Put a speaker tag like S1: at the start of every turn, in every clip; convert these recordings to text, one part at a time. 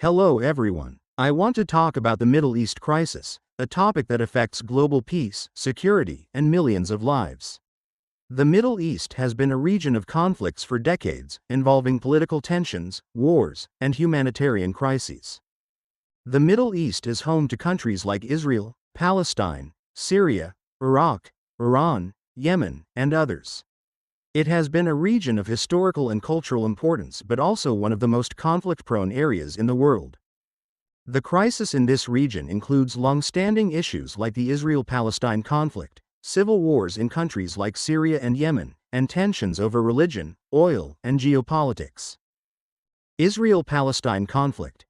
S1: Hello everyone. I want to talk about the Middle East crisis, a topic that affects global peace, security, and millions of lives. The Middle East has been a region of conflicts for decades, involving political tensions, wars, and humanitarian crises. The Middle East is home to countries like Israel, Palestine, Syria, Iraq, Iran, Yemen, and others. It has been a region of historical and cultural importance but also one of the most conflict-prone areas in the world. The crisis in this region includes long-standing issues like the Israel-Palestine conflict, civil wars in countries like Syria and Yemen, and tensions over religion, oil, and geopolitics. Israel-Palestine conflict.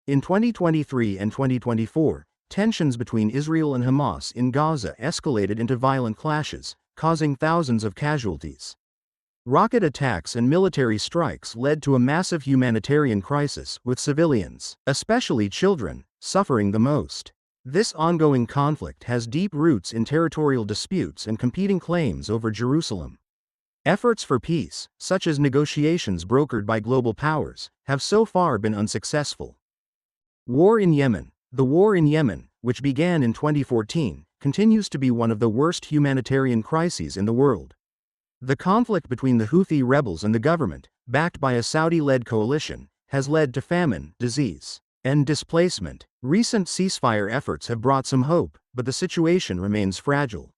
S1: In 2023 and 2024, tensions between Israel and Hamas in Gaza escalated into violent clashes, causing thousands of casualties. Rocket attacks and military strikes led to a massive humanitarian crisis, with civilians, especially children, suffering the most. This ongoing conflict has deep roots in territorial disputes and competing claims over Jerusalem. Efforts for peace, such as negotiations brokered by global powers, have so far been unsuccessful. War in Yemen. The war in Yemen, which began in 2014, continues to be one of the worst humanitarian crises in the world. The conflict between the Houthi rebels and the government, backed by a Saudi-led coalition, has led to famine, disease, and displacement. Recent ceasefire efforts have brought some hope, but the situation remains fragile.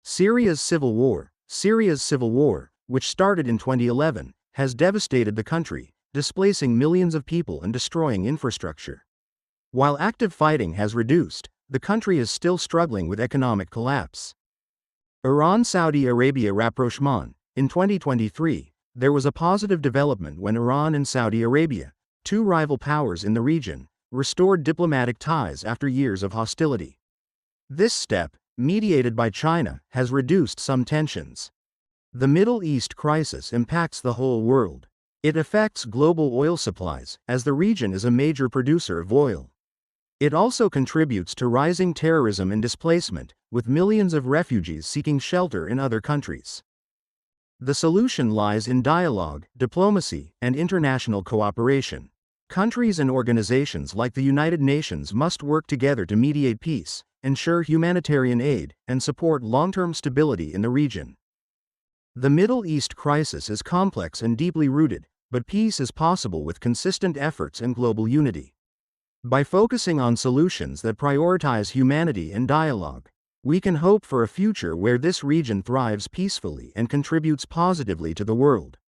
S1: Syria's civil war. Syria's civil war, which started in 2011, has devastated the country, displacing millions of people and destroying infrastructure. While active fighting has reduced, the country is still struggling with economic collapse. Iran-Saudi Arabia rapprochement. In 2023, there was a positive development when Iran and Saudi Arabia, two rival powers in the region, restored diplomatic ties after years of hostility. This step, mediated by China, has reduced some tensions. The Middle East crisis impacts the whole world. It affects global oil supplies, as the region is a major producer of oil. It also contributes to rising terrorism and displacement, with millions of refugees seeking shelter in other countries. The solution lies in dialogue, diplomacy, and international cooperation. Countries and organizations like the United Nations must work together to mediate peace, ensure humanitarian aid, and support long-term stability in the region. The Middle East crisis is complex and deeply rooted, but peace is possible with consistent efforts and global unity. By focusing on solutions that prioritize humanity and dialogue, we can hope for a future where this region thrives peacefully and contributes positively to the world.